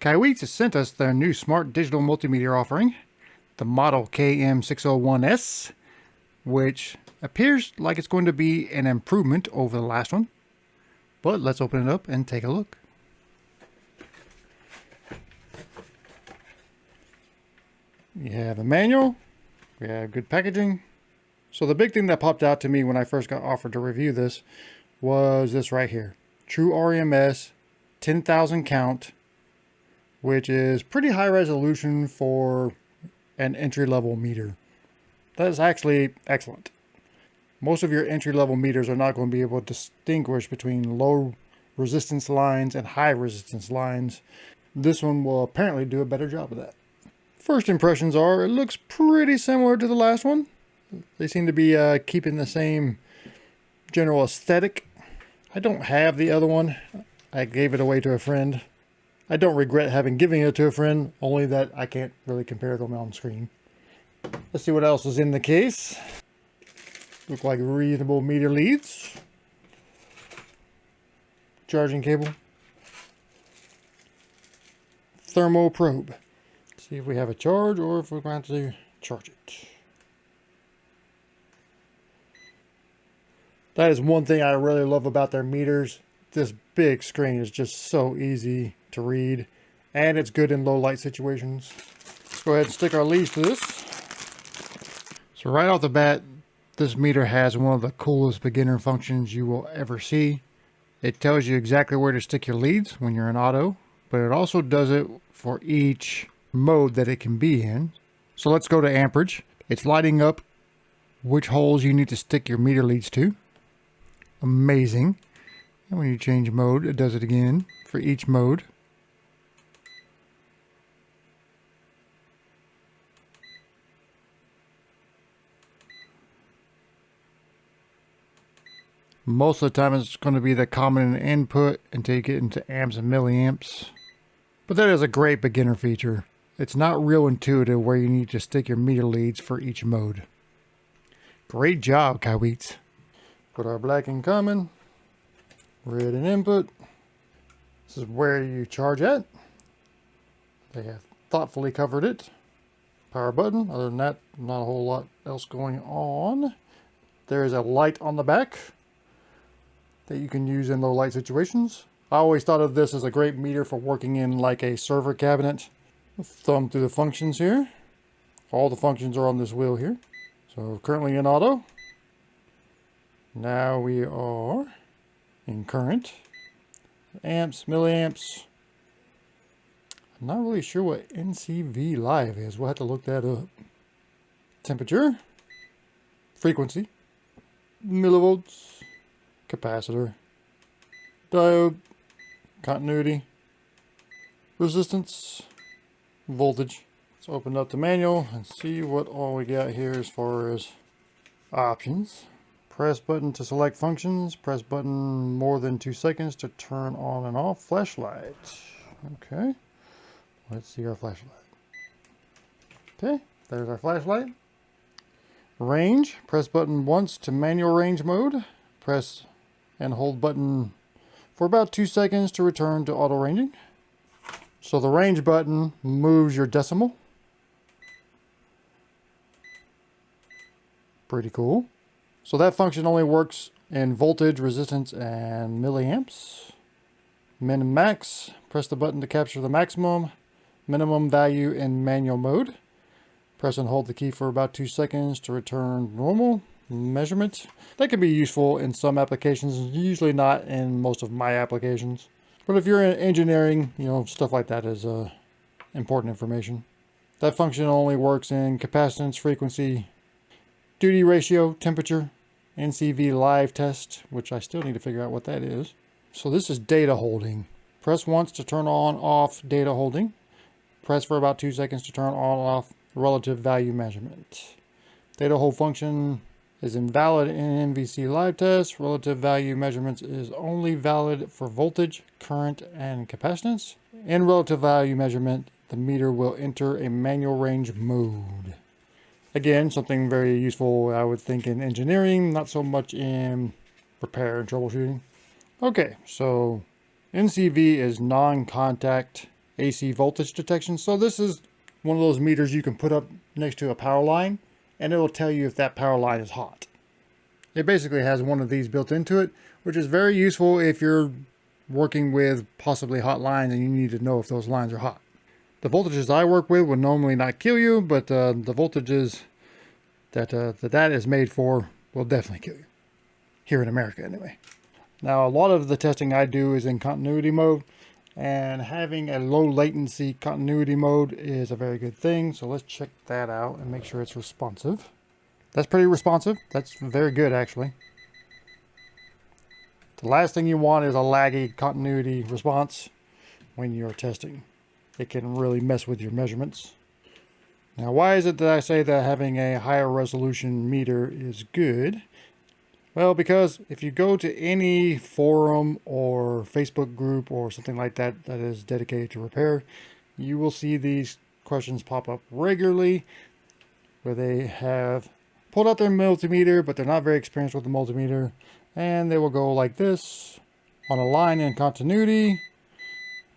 Kaiweets has sent us their new smart digital multimeter offering, the model KM601S, which appears like it's going to be an improvement over the last one. But let's open it up and take a look. You have the manual, we have good packaging. So the big thing that popped out to me when I first got offered to review this was this right here. True RMS 10,000 count, which is pretty high resolution for an entry-level meter. That is actually excellent. Most of your entry-level meters are not going to be able to distinguish between low resistance lines and high resistance lines. This one will apparently do a better job of that. First impressions are, it looks pretty similar to the last one. They seem to be keeping the same general aesthetic. I don't have the other one. I gave it away to a friend. I don't regret having given it to a friend, only that I can't really compare them on screen. Let's see what else is in the case. Look like reasonable meter leads. Charging cable. Thermo probe. See if we have a charge or if we're going to charge it. That is one thing I really love about their meters. This big screen is just so easy to read, and it's good in low light situations. Let's go ahead and stick our leads to this. So right off the bat, this meter has one of the coolest beginner functions you will ever see. It tells you exactly where to stick your leads when you're in auto, but it also does it for each mode that it can be in. So let's go to amperage. It's lighting up which holes you need to stick your meter leads to. Amazing. And when you change mode, it does it again for each mode. Most of the time it's going to be the common input until you get into amps and milliamps. But that is a great beginner feature. It's not real intuitive where you need to stick your meter leads for each mode. Great job, Kaiweets. Put our black in common, red in input. This is where you charge at. They have thoughtfully covered it. Power button. Other than that, not a whole lot else going on. There is a light on the back that you can use in low light situations. I always thought of this as a great meter for working in like a server cabinet. Thumb through the functions here. All the functions are on this wheel here. So currently in auto. Now we are in current. Amps, milliamps. I'm not really sure what NCV live is. We'll have to look that up. Temperature. Frequency. Millivolts. Capacitor. Diode. Continuity. Resistance. Voltage. Let's open up the manual and see what all we got here as far as options. Press button to select functions. Press button more than 2 seconds to turn on and off flashlight. Okay. Let's see our flashlight. Okay, there's our flashlight. Range. Press button once to manual range mode. Press and hold button for about 2 seconds to return to auto ranging. So the range button moves your decimal. Pretty cool. So that function only works in voltage, resistance, and milliamps. Min and max. Press the button to capture the maximum, minimum value in manual mode. Press and hold the key for about 2 seconds to return normal measurement. That can be useful in some applications, usually not in most of my applications. But if you're in engineering, stuff like that is important information. That function only works in capacitance, frequency, duty ratio, temperature, NCV live test, which I still need to figure out what that is. So this is data holding. Press once to turn on off data holding. Press for about 2 seconds to turn on off relative value measurement. Data hold function is invalid in MVC live test. Relative value measurements is only valid for voltage, current, and capacitance. In relative value measurement, the meter will enter a manual range mode. Again, something very useful, I would think, in engineering, not so much in repair and troubleshooting. Okay, so NCV is non-contact AC voltage detection. So this is one of those meters you can put up next to a power line and it will tell you if that power line is hot. It basically has one of these built into it, which is very useful if you're working with possibly hot lines and you need to know if those lines are hot. The voltages I work with would normally not kill you, but the voltages that is made for will definitely kill you. Here in America anyway. Now a lot of the testing I do is in continuity mode, and having a low latency continuity mode is a very good thing. So let's check that out and make sure it's responsive. That's pretty responsive. That's very good actually. The last thing you want is a laggy continuity response when you're testing. It can really mess with your measurements. Now, why is it that I say that having a higher resolution meter is good? Well, because if you go to any forum or Facebook group or something like that that is dedicated to repair, you will see these questions pop up regularly where they have pulled out their multimeter, but they're not very experienced with the multimeter. And they will go like this on a line in continuity.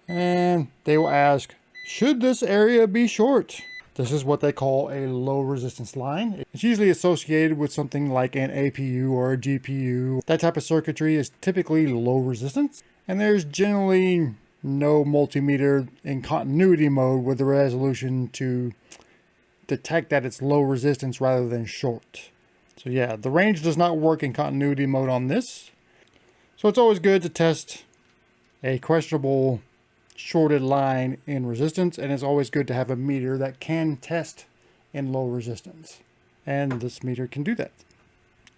And they will ask, should this area be short? This is what they call a low resistance line. It's usually associated with something like an APU or a GPU. That type of circuitry is typically low resistance. And there's generally no multimeter in continuity mode with the resolution to detect that it's low resistance rather than short. So yeah, the range does not work in continuity mode on this. So it's always good to test a questionable shorted line in resistance, and it's always good to have a meter that can test in low resistance. And this meter can do that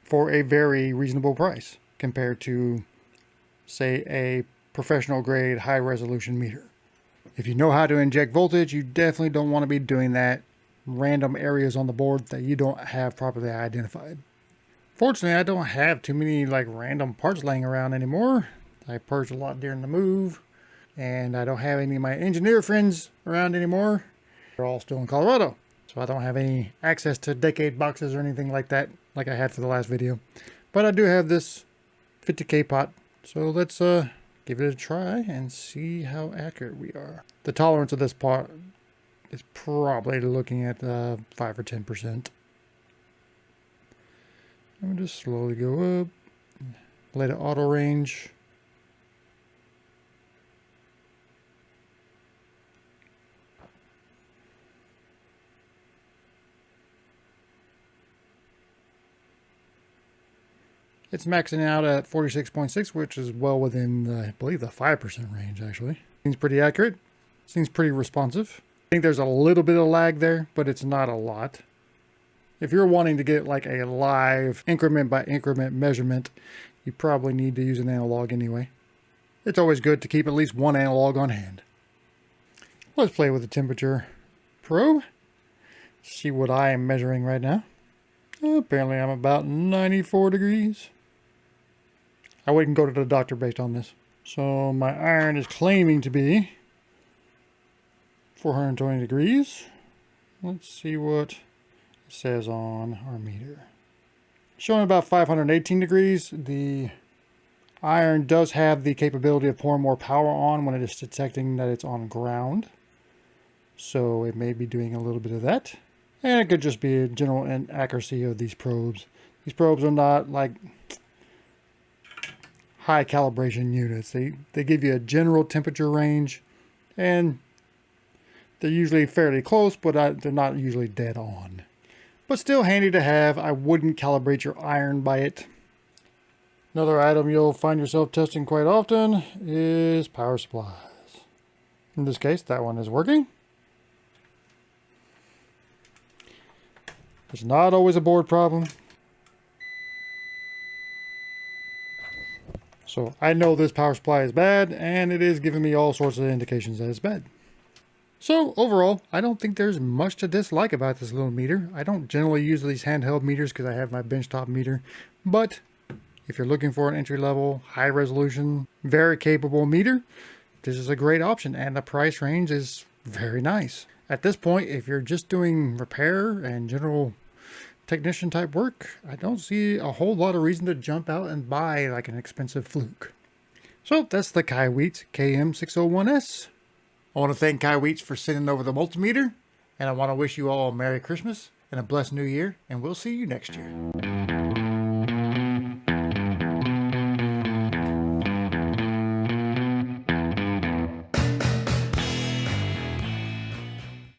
for a very reasonable price compared to, say, a professional grade high resolution meter. If you know how to inject voltage, you definitely don't want to be doing that random areas on the board that you don't have properly identified. Fortunately, I don't have too many like random parts laying around anymore. I purged a lot during the move, and I don't have any of my engineer friends around anymore. They're all still in Colorado, so I don't have any access to decade boxes or anything like that like I had for the last video. But I do have this 50K pot, so let's give it a try and see how accurate we are. The tolerance of this pot is probably looking at 5 or 10%. I'm just slowly go up, let it auto range. It's maxing out at 46.6, which is well within, I believe, the 5% range, actually. Seems pretty accurate. Seems pretty responsive. I think there's a little bit of lag there, but it's not a lot. If you're wanting to get like a live increment by increment measurement, you probably need to use an analog anyway. It's always good to keep at least one analog on hand. Let's play with the temperature probe. See what I am measuring right now. Apparently I'm about 94 degrees. I wouldn't go to the doctor based on this. So my iron is claiming to be 420 degrees. Let's see what it says on our meter. Showing about 518 degrees. The iron does have the capability of pouring more power on when it is detecting that it's on ground. So it may be doing a little bit of that. And it could just be a general inaccuracy of these probes. These probes are not like high calibration units. They give you a general temperature range, and they're usually fairly close, but they're not usually dead on. But still handy to have. I wouldn't calibrate your iron by it. Another item you'll find yourself testing quite often is power supplies. In this case, that one is working. It's not always a board problem. So I know this power supply is bad, and it is giving me all sorts of indications that it's bad. So overall, I don't think there's much to dislike about this little meter. I don't generally use these handheld meters because I have my benchtop meter. But if you're looking for an entry-level, high-resolution, very capable meter, this is a great option, and the price range is very nice. At this point, if you're just doing repair and general technician type work, I don't see a whole lot of reason to jump out and buy like an expensive fluke. So that's the Kaiweets KM601S. I want to thank Kaiweets for sending over the multimeter, and I want to wish you all a Merry Christmas and a blessed New Year, and we'll see you next year.